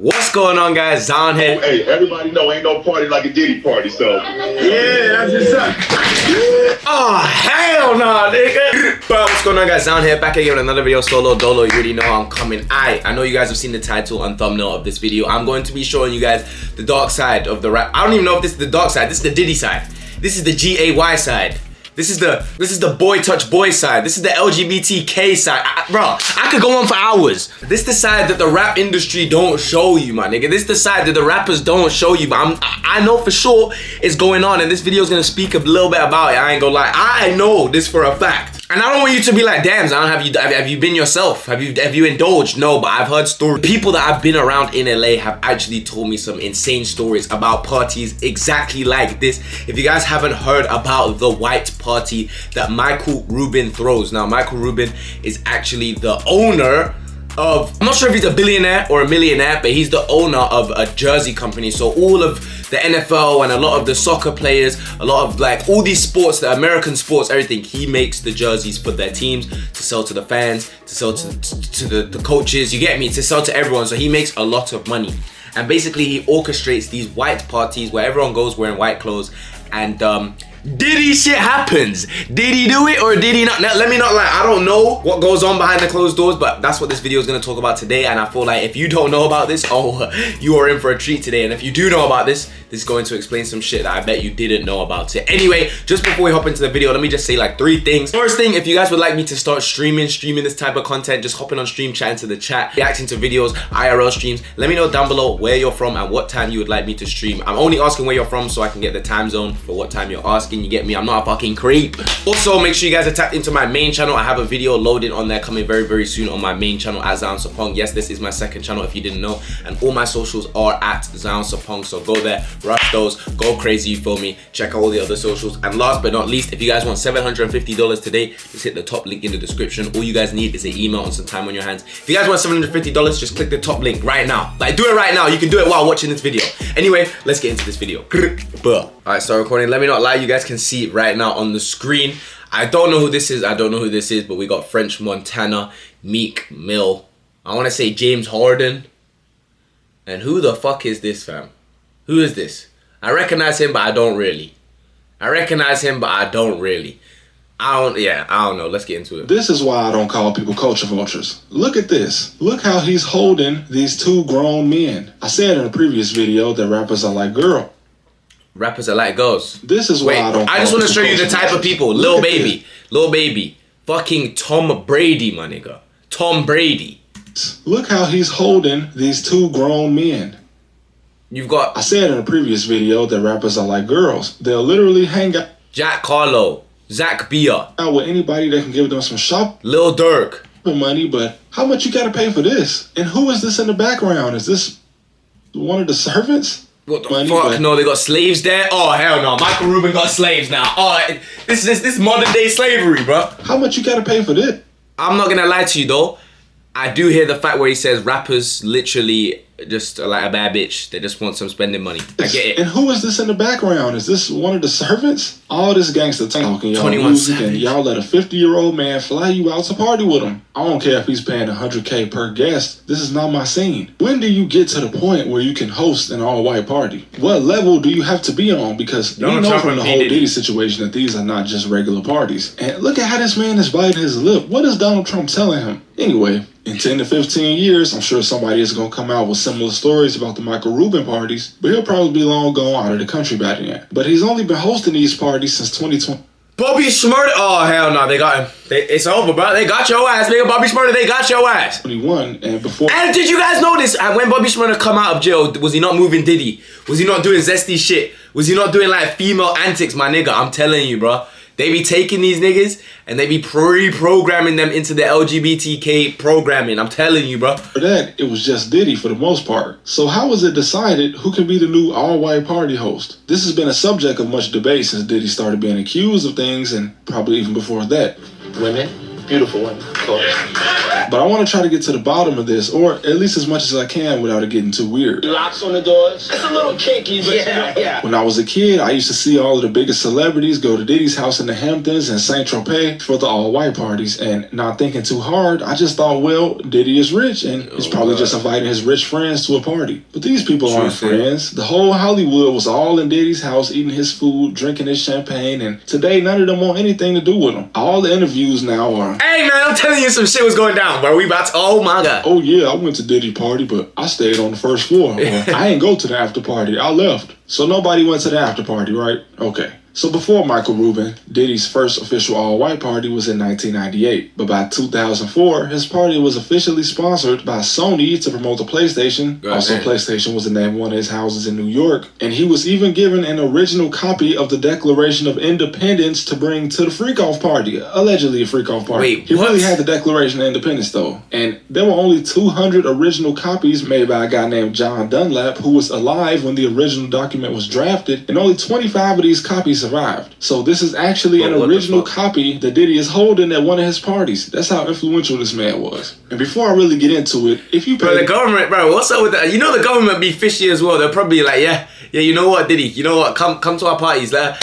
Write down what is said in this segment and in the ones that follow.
What's going on, guys? Zan here. Hey, everybody know ain't no party like a Diddy party, so yeah, that's just up. Oh, hell nah, nigga. But what's going on, guys? Zan here, back again with another video. Solo Dolo, you already know I'm coming. I know you guys have seen the title and thumbnail of this video. I'm going to be showing you guys the dark side of the rap. I don't even know if this is the dark side. This is the Diddy side. This is the GAY side. This is the boy touch boy side. This is the LGBTK side. Bro, I could go on for hours. This is the side that the rap industry don't show you, my nigga. This is the side that the rappers don't show you. But I know for sure it's going on, and this video is gonna speak a little bit about it. I ain't gonna lie. I know this for a fact. And I don't want you to be like, damn, Zan, have you been yourself? Have you indulged? No, but I've heard stories. People that I've been around in LA have actually told me some insane stories about parties exactly like this. If you guys haven't heard about the white party that Michael Rubin throws. Now, Michael Rubin is actually the owner of, I'm not sure if he's a billionaire or a millionaire, but he's the owner of a jersey company. So all of the NFL and a lot of the soccer players, a lot of like all these sports, the American sports, everything, he makes the jerseys for their teams to sell to the fans, to sell to the coaches, you get me, to sell to everyone. So he makes a lot of money. And basically he orchestrates these white parties where everyone goes wearing white clothes, and Diddy shit happens. Did he do it or did he not? Now, let me not lie, I don't know what goes on behind the closed doors, but that's what this video is going to talk about today. And I feel like if you don't know about this, oh, you are in for a treat today. And if you do know about this is going to explain some shit that I bet you didn't know about it. Anyway, just before we hop into the video, let me just say like 3 things. First thing, if you guys would like me to start streaming this type of content, just hopping on stream, chatting to the chat, reacting to videos, IRL streams, let me know down below where you're from and what time you would like me to stream. I'm only asking where you're from so I can get the time zone for what time you're asking, you get me? I'm not a fucking creep. Also, make sure you guys are tapped into my main channel. I have a video loaded on there coming very, very soon on my main channel at Sapong. Yes, this is my second channel if you didn't know, and all my socials are at Sapong, so go there, rush those, go crazy, you feel me? Check out all the other socials. And last but not least, if you guys want $750 today, just hit the top link in the description. All you guys need is an email and some time on your hands. If you guys want $750, just click the top link right now. Like, do it right now. You can do it while watching this video. Anyway, let's get into this video. Alright, start recording. Let me not lie, you guys can see it right now on the screen. I don't know who this is, but we got French Montana, Meek Mill, I want to say James Harden, and who the fuck is this, fam? Who is this? I recognize him, but I don't really. I don't know. Let's get into it. This is why I don't call people culture vultures. Look at this. Look how he's holding these 2 grown men. I said in a previous video that rappers are like girls. Rappers are like girls. This is why I don't. I just want to show you the type of people. Lil Baby, fucking Tom Brady, my nigga. Tom Brady. Look how he's holding these 2 grown men. You've got. I said in a previous video that rappers are like girls. They'll literally hang out. Jack Harlow, Zach Bia, out with anybody that can give them some shop. Lil Durk. Money, but how much you gotta pay for this? And who is this in the background? Is this one of the servants? What the fuck? No, they got slaves there? Oh, hell no. Michael Rubin got slaves now. Oh, this is modern day slavery, bro. How much you gotta pay for this? I'm not gonna lie to you though. I do hear the fact where he says rappers literally just are like a bad bitch. They just want some spending money. I get it. And who is this in the background? Is this one of the servants? All this gangster talking, y'all 21 music, Savage. and y'all let a 50-year-old man fly you out to party with him. I don't care if he's paying $100K per guest. This is not my scene. When do you get to the point where you can host an all-white party? What level do you have to be on? Because we know from the whole Diddy situation that these are not just regular parties. And look at how this man is biting his lip. What is Donald Trump telling him? Anyway, in 10 to 15 years, I'm sure somebody is going to come out with similar stories about the Michael Rubin parties, but he'll probably be long gone out of the country by then. But he's only been hosting these parties since 2020. Bobby Shmurda. Oh, hell no. They got him. It's over, bro. They got your ass, nigga. Bobby Shmurda, they got your ass. 21 and before. And did you guys notice when Bobby Shmurda come out of jail, was he not moving Diddy? Was he not doing zesty shit? Was he not doing like female antics, my nigga? I'm telling you, bro. They be taking these niggas and they be pre-programming them into the LGBTK programming. I'm telling you, bro. For that, it was just Diddy for the most part. So how was it decided who can be the new all-white party host? This has been a subject of much debate since Diddy started being accused of things, and probably even before that. Women Beautiful women, of course. But I want to try to get to the bottom of this, or at least as much as I can without it getting too weird. Locks on the doors. It's a little kinky, but yeah. When I was a kid, I used to see all of the biggest celebrities go to Diddy's house in the Hamptons and Saint Tropez for the all-white parties, and not thinking too hard, I just thought, well, Diddy is rich, and he's probably just inviting his rich friends to a party. But these people aren't friends. The whole Hollywood was all in Diddy's house, eating his food, drinking his champagne, and today none of them want anything to do with him. All the interviews now are, hey man, I'm telling you, some shit was going down, bro. We about to, oh my god. oh yeah, I went to Diddy party, but I stayed on the first floor. Or, I ain't go to the after party, I left. So nobody went to the after party, right? Okay. So before Michael Rubin, Diddy's first official all-white party was in 1998. But by 2004, his party was officially sponsored by Sony to promote the PlayStation. Also, PlayStation was the name of one of his houses in New York. And he was even given an original copy of the Declaration of Independence to bring to the freak-off party. Allegedly a freak-off party. Wait, he really had the Declaration of Independence, though. And there were only 200 original copies made by a guy named John Dunlap, who was alive when the original document was drafted. And only 25 of these copies survived. So this is actually an original copy that Diddy is holding at one of his parties. That's how influential this man was. And before I really get into it, if you pay... Bro, the government, bro, what's up with that? You know the government be fishy as well. They're probably like, yeah, you know what, Diddy, you know what, come to our parties. No,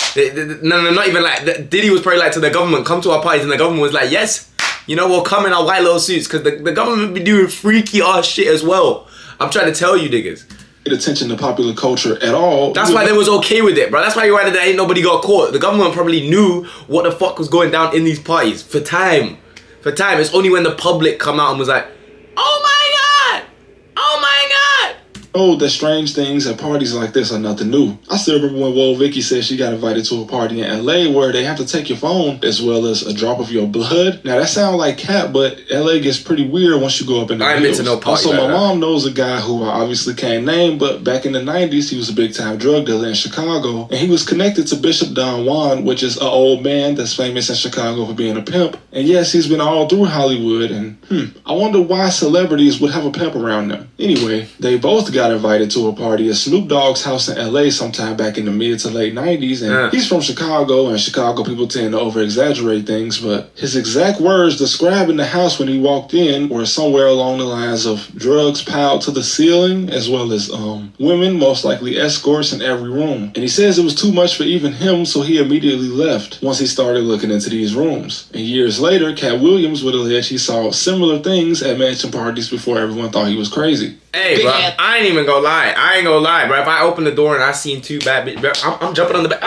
not even like, Diddy was probably like to the government, come to our parties, and the government was like, yes, you know, we'll come in our white little suits, because the government be doing freaky ass shit as well. I'm trying to tell you, niggas. Attention to popular culture at all. That's why they was okay with it, bro. That's why there ain't nobody got caught. The government probably knew what the fuck was going down in these parties for time. It's only when the public come out and was like, oh my god, oh my god. Oh, that strange things at parties like this are nothing new. I still remember when Whoa Vicky said she got invited to a party in LA where they have to take your phone as well as a drop of your blood. Now that sounds like cap, but LA gets pretty weird once you go up in the hills. I ain't been to no party. Also, my mom knows a guy who I obviously can't name, but back in the 90s, he was a big time drug dealer in Chicago, and he was connected to Bishop Don Juan, which is an old man that's famous in Chicago for being a pimp. And yes, he's been all through Hollywood, and I wonder why celebrities would have a pimp around them. Anyway, they both got invited to a party at Snoop Dogg's house in LA sometime back in the mid to late 90s, and he's from Chicago, and Chicago people tend to over-exaggerate things, but his exact words describing the house when he walked in were somewhere along the lines of drugs piled to the ceiling, as well as women, most likely escorts, in every room. And he says it was too much for even him, so he immediately left once he started looking into these rooms. And years later, Cat Williams would allege he saw similar things at mansion parties before everyone thought he was crazy. Hey, bro, I ain't even gonna lie. I ain't gonna lie, bro. If I open the door and I seen two bad bitches, bro, I'm jumping on the bed.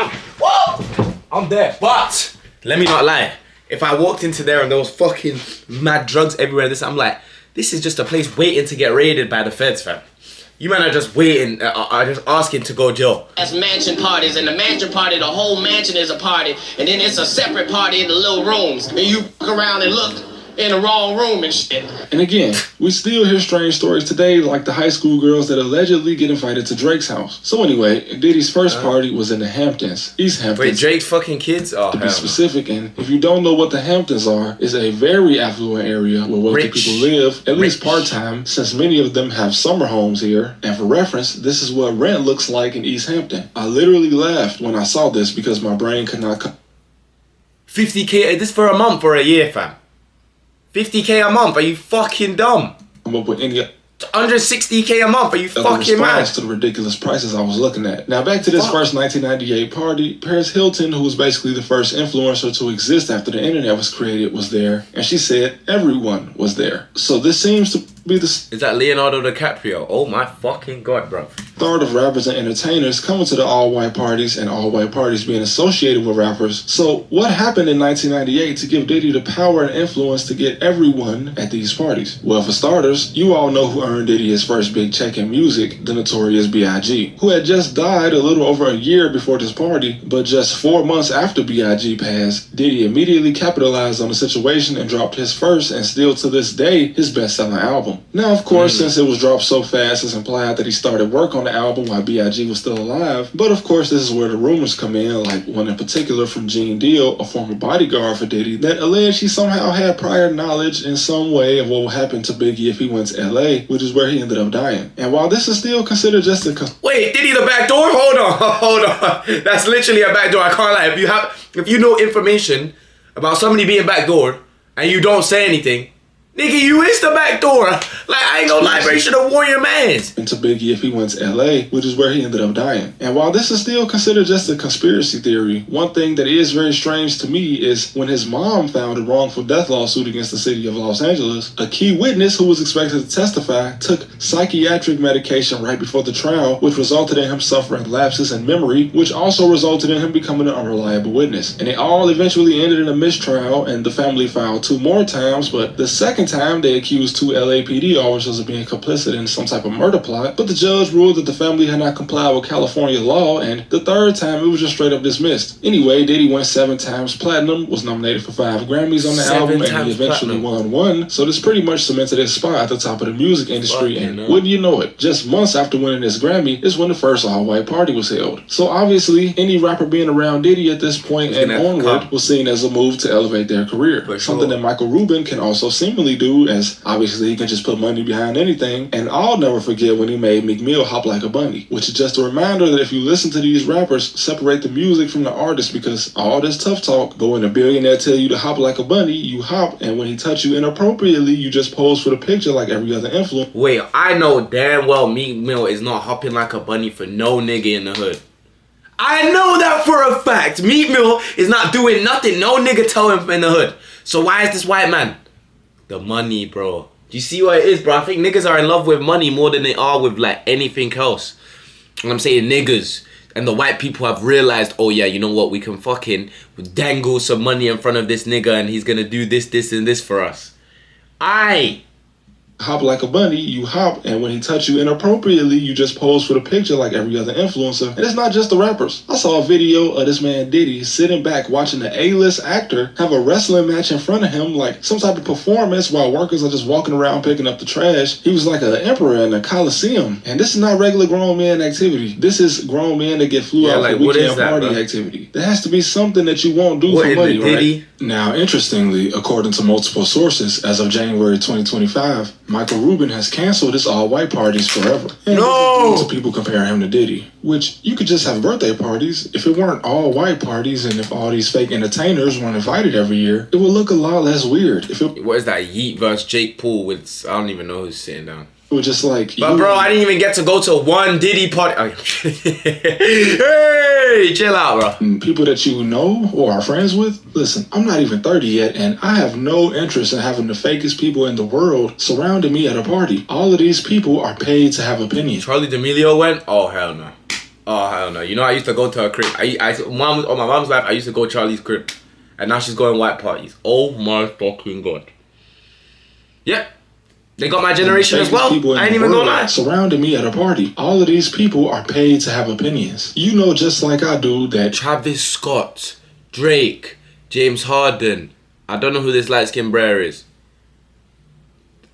I'm there. But let me not lie. If I walked into there and there was fucking mad drugs everywhere, I'm like, this is just a place waiting to get raided by the feds, fam. You man are just waiting, are just asking to go jail. As mansion parties, and the mansion party, the whole mansion is a party, and then it's a separate party in the little rooms, and you fuck around and look in the wrong room and shit. And again, we still hear strange stories today, like the high school girls that allegedly get invited to Drake's house. So anyway, Diddy's first party was in the Hamptons, East Hamptons. Wait, Drake's fucking kids? Oh, to be specific, and if you don't know what the Hamptons are, it's a very affluent area where wealthy people live, at least part-time, since many of them have summer homes here. And for reference, this is what rent looks like in East Hampton. I literally laughed when I saw this because my brain could not... 50K, this for a month or a year, fam? 50K a month, are you fucking dumb? Come up with any 160K a month, are you fucking mad? To the ridiculous prices I was looking at. Now back to this first 1998 party, Paris Hilton, who was basically the first influencer to exist after the internet was created, was there, and she said everyone was there. So this seems to be the... Is that Leonardo DiCaprio? Oh my fucking god, bro. Start of rappers and entertainers coming to the all-white parties and all-white parties being associated with rappers. So what happened in 1998 to give Diddy the power and influence to get everyone at these parties? Well, for starters, you all know who earned Diddy his first big check in music, the notorious B.I.G., who had just died a little over a year before this party, but just 4 months after B.I.G. passed, Diddy immediately capitalized on the situation and dropped his first and still to this day his best-selling album. Now, of course, since it was dropped so fast, it's implied that he started work on the album while B.I.G. was still alive. But of course, this is where the rumors come in, like one in particular from Gene Deal, a former bodyguard for Diddy, that alleged he somehow had prior knowledge in some way of what would happen to Biggie if he went to LA, which is where he ended up dying. And while this is still considered just a... Wait, Diddy the back door? Hold on. That's literally a back door. I can't lie. If you know information about somebody being backdoored, and you don't say anything, nigga, you is the back door. Like, I ain't gonna lie, bro, you should have worn your mans. And to Biggie if he went to LA, which is where he ended up dying. And while this is still considered just a conspiracy theory, one thing that is very strange to me is when his mom found a wrongful death lawsuit against the city of Los Angeles, a key witness who was expected to testify took psychiatric medication right before the trial, which resulted in him suffering lapses in memory, which also resulted in him becoming an unreliable witness. And it all eventually ended in a mistrial, and the family filed 2 more times, but the second time they accused 2 LAPD officers of being complicit in some type of murder plot, but the judge ruled that the family had not complied with California law, and the third time it was just straight up dismissed. Anyway, Diddy went 7 times platinum, was nominated for 5 Grammys on the album, and he eventually won 1, so this pretty much cemented his spot at the top of the music industry, and wouldn't you know it, just months after winning his Grammy is when the first all-white party was held. So obviously, any rapper being around Diddy at this point and onward was seen as a move to elevate their career. Something that Michael Rubin can also seemingly do, as obviously he can just put money behind anything. And I'll never forget when he made Meek Mill hop like a bunny, which is just a reminder that if you listen to these rappers, separate the music from the artist, because all this tough talk, go in a billionaire tell you to hop like a bunny, you hop, and when he touch you inappropriately, you just pose for the picture like every other influence. Wait, I know damn well Meek Mill is not hopping like a bunny for no nigga in the hood. I know that for a fact. Meek Mill is not doing nothing no nigga tell him in the hood. So why is this white man? The money, bro. Do you see what it is, bro? I think niggas are in love with money more than they are with like anything else. And I'm saying niggas. And the white people have realized, oh yeah, you know what? We can fucking dangle some money in front of this nigga and he's gonna do this, this, and this for us. Hop like a bunny, you hop, and when he touch you inappropriately, you just pose for the picture like every other influencer. And it's not just the rappers. I saw a video of this man Diddy sitting back watching the A-list actor have a wrestling match in front of him, like some type of performance while workers are just walking around picking up the trash. He was like an emperor in a coliseum. And this is not regular grown man activity. This is grown men that get flew out like, for weekend party activity. There has to be something that you won't do for money, right? Now, interestingly, according to multiple sources, as of January 2025, Michael Rubin has canceled his all-white parties forever. And no! To people comparing him to Diddy, which you could just have birthday parties. If it weren't all-white parties and if all these fake entertainers weren't invited every year, it would look a lot less weird. What is that, Yeet versus Jake Paul with, I don't even know who's sitting down. It was just like... But bro, I didn't even get to go to one Diddy party. Hey, chill out, bro. People that you know or are friends with, listen, I'm not even 30 yet, and I have no interest in having the fakest people in the world surrounding me at a party. All of these people are paid to have opinions. Charlie D'Amelio went? Oh, hell no. Oh, hell no. You know, I used to go to her crib. On my mom's life, I used to go to Charlie's crib. And now she's going white parties. Oh my fucking God. Yep. They got my generation as well. I ain't even gonna lie. Surrounding me at a party. All of these people are paid to have opinions. You know just like I do that Travis Scott, Drake, James Harden. I don't know who this light-skinned brer is.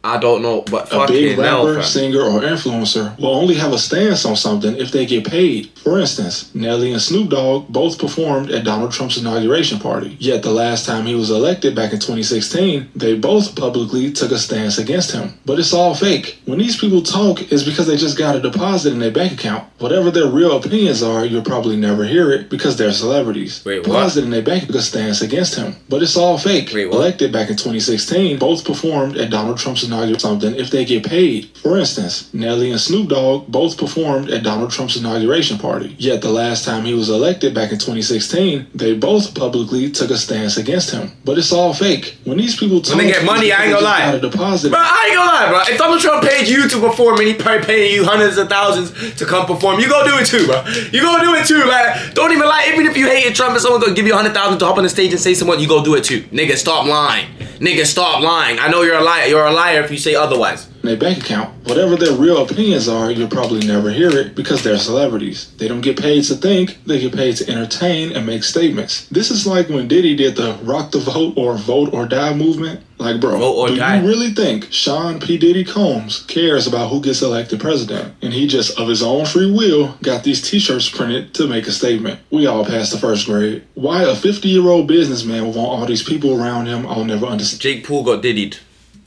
I don't know, but fucking a big rapper, singer, or influencer will only have a stance on something if they get paid. For instance, Nelly and Snoop Dogg both performed at Donald Trump's inauguration party. Yet the last time he was elected back in 2016, they both publicly took a stance against him. But it's all fake. When these people talk, it's because they just got a deposit in their bank account. Whatever their real opinions are, you'll probably never hear it because they're celebrities. Wait, what? Deposit in their bank account stance against him. But it's all fake. Wait, what? Elected back in 2016, both performed at Donald Trump's inauguration something if they get paid. For instance, Nelly and Snoop Dogg both performed at Donald Trump's inauguration party. Yet the last time he was elected back in 2016, they both publicly took a stance against him. But it's all fake. When these people talk, when they get money, I ain't gonna lie. Bro, I ain't gonna lie, bro. If Donald Trump paid you to perform and he paying you hundreds of thousands to come perform, you go do it too, bro. You go do it too. Like, don't even lie. Even if you hated Trump and someone gonna give you 100,000 to hop on the stage and say someone, you go do it too. Nigga, stop lying. Nigga, stop lying. I know you're a liar. You're a liar if you say otherwise. Their bank account. Whatever their real opinions are, you'll probably never hear it because they're celebrities. They don't get paid to think, they get paid to entertain and make statements. This is like when Diddy did the Rock the Vote or Vote or Die movement. Like, bro, do you really think Sean P. Diddy Combs cares about who gets elected president? And he just, of his own free will, got these t-shirts printed to make a statement. We all passed the first grade. Why a 50-year-old businessman would want all these people around him, I'll never understand. Jake Paul got diddied.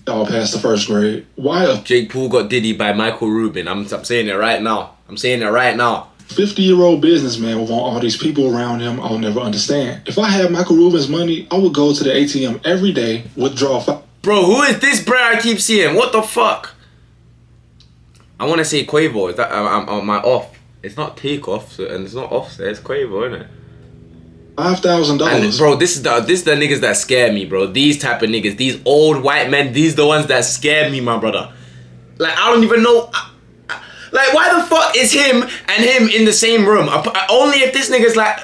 All past the first grade. Why Jake Paul got diddied by Michael Rubin. I'm saying it right now. I'm saying it right now. 50-year-old businessman with all these people around him I'll never understand. If I had Michael Rubin's money, I would go to the ATM every day, withdraw Bro, who is this bro I keep seeing? What the fuck? I want to say Quavo. Is that am I off? It's not Takeoff, so, and it's not Offset. It's Quavo, isn't it? $5,000. Bro, this is the niggas that scare me, bro. These type of niggas, these old white men, these the ones that scare me, my brother. Like, I don't even know. Like, why the fuck is him and him in the same room? Only if this nigga's like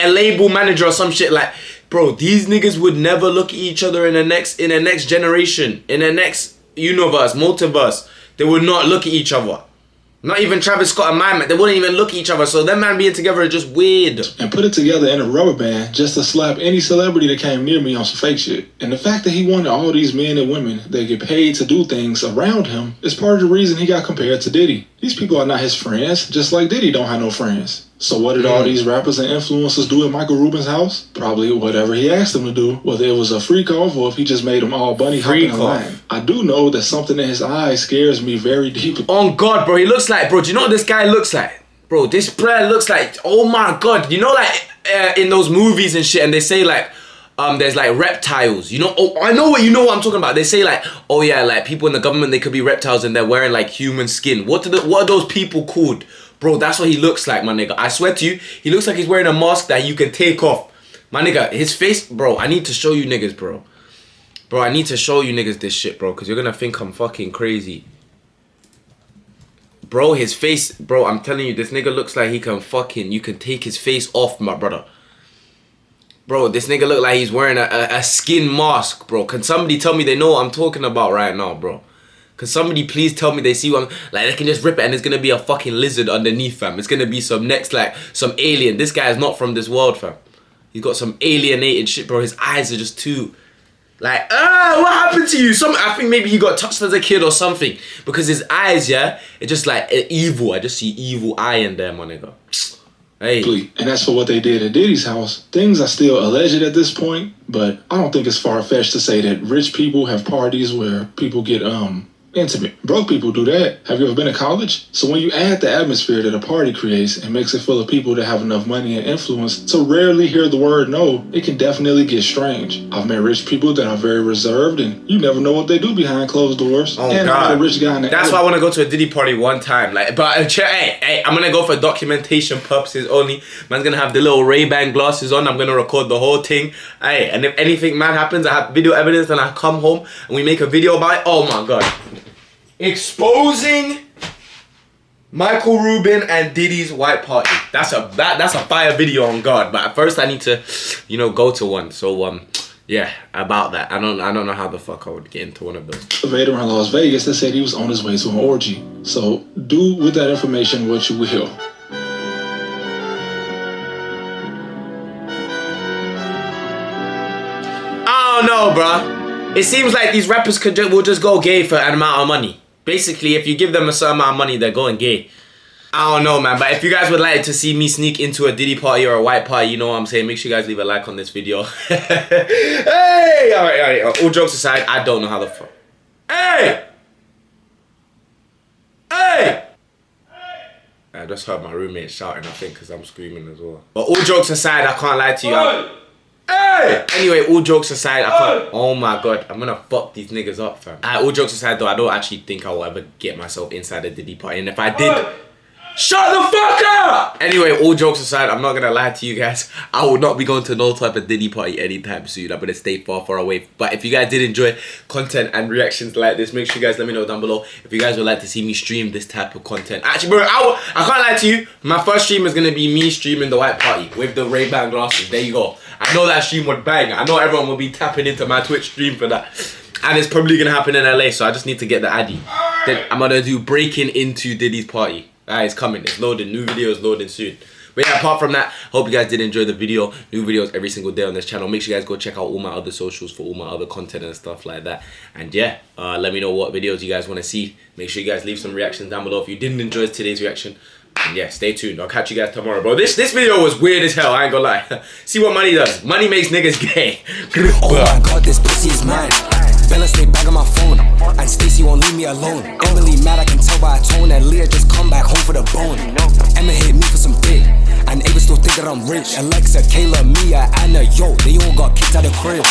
a label manager or some shit. Like, bro, these niggas would never look at each other in the next generation, in the next universe, multiverse. They would not look at each other. Not even Travis Scott and my man. They wouldn't even look at each other. So them man being together is just weird. And put it together in a rubber band just to slap any celebrity that came near me on some fake shit. And the fact that he wanted all these men and women that get paid to do things around him is part of the reason he got compared to Diddy. These people are not his friends, just like Diddy don't have no friends. So what did all these rappers and influencers do at Michael Rubin's house? Probably whatever he asked them to do, whether it was a freak off or if he just made them all bunny hopping in line. I do know that something in his eyes scares me very deeply. Oh God, bro, he looks like, bro, do you know what this guy looks like? Bro, this bro looks like, oh my God, you know like in those movies and shit, and they say like, there's like reptiles, you know, I know what I'm talking about. They say like, oh yeah, like people in the government, they could be reptiles and they're wearing like human skin. What are those people called? Bro, that's what he looks like, my nigga. I swear to you, he looks like he's wearing a mask that you can take off. My nigga, his face, bro, I need to show you niggas, bro. Bro, I need to show you niggas this shit, bro, because you're gonna think I'm fucking crazy. Bro, his face, bro, I'm telling you, this nigga looks like he can fucking, you can take his face off, my brother. Bro, this nigga look like he's wearing a skin mask, bro. Can somebody tell me they know what I'm talking about right now, bro? Can somebody please tell me they see what I'm... Like, they can just rip it and it's gonna be a fucking lizard underneath, fam. It's gonna be some next, like, some alien. This guy is not from this world, fam. He's got some alienated shit, bro. His eyes are just too... Like, what happened to you? I think maybe he got touched as a kid or something. Because his eyes, yeah, it's just like evil. I just see evil eye in there, my nigga. Hey. And as for what they did at Diddy's house, things are still alleged at this point, but I don't think it's far-fetched to say that rich people have parties where people get intimate. Broke people do that. Have you ever been to college? So when you add the atmosphere that a party creates and makes it full of people that have enough money and influence to rarely hear the word no, it can definitely get strange. I've met rich people that are very reserved and you never know what they do behind closed doors. Oh, and God. I'm a rich guy in the That's why I want to go to a Diddy party one time. Like, but hey, I'm gonna go for documentation purposes only. Man's gonna have the little Ray-Ban glasses on. I'm gonna record the whole thing. Hey, and if anything mad happens, I have video evidence and I come home and we make a video about it. Oh my God. Exposing Michael Rubin and Diddy's white party. That's a fire video on God. But first I need to, you know, go to one. So yeah, about that. I don't know how the fuck I would get into one of those. Vader in Las Vegas that said he was on his way to an orgy. So do with that information what you will. I don't know, bruh. It seems like these rappers will just go gay for an amount of money. Basically, if you give them a certain amount of money, they're going gay. I don't know, man. But if you guys would like to see me sneak into a Diddy party or a white party, you know what I'm saying? Make sure you guys leave a like on this video. Hey! Alright. All jokes aside, I don't know how the fuck. Hey! Hey! I just heard my roommate shouting, I think, because I'm screaming as well. But all jokes aside, I can't lie to you. Hey! Anyway, all jokes aside, I can't... Oh my God, I'm gonna fuck these niggas up, fam. All jokes aside though, I don't actually think I will ever get myself inside a Diddy party. And if I did... Shut the fuck up! Anyway, all jokes aside, I'm not gonna lie to you guys. I will not be going to no type of Diddy party anytime soon. I'm gonna stay far away. But if you guys did enjoy content and reactions like this, make sure you guys let me know down below if you guys would like to see me stream this type of content. Actually, bro, I can't lie to you. My first stream is gonna be me streaming the white party with the Ray-Ban glasses. There you go. I know that stream would bang. I know everyone will be tapping into my Twitch stream for that. And it's probably gonna happen in LA, so I just need to get the addy. Then I'm gonna do breaking into Diddy's party. It's coming. It's loading. New videos loading soon. But yeah, apart from that, hope you guys did enjoy the video. New videos every single day on this channel. Make sure you guys go check out all my other socials for all my other content and stuff like that. And yeah, let me know what videos you guys want to see. Make sure you guys leave some reactions down below if you didn't enjoy today's reaction. And yeah, stay tuned. I'll catch you guys tomorrow, bro. This video was weird as hell. I ain't gonna lie. See what money does. Money makes niggas gay. Oh my God, this pussy is mine. Bella stay back on my phone, and Stacy won't leave me alone. I'm really mad, I can tell by a tone that and Leah just come back home for the bone. Emma hit me for some dick, and Ava still think that I'm rich. Alexa, Kayla, Mia, Anna, yo, they all got kicked out of the crib.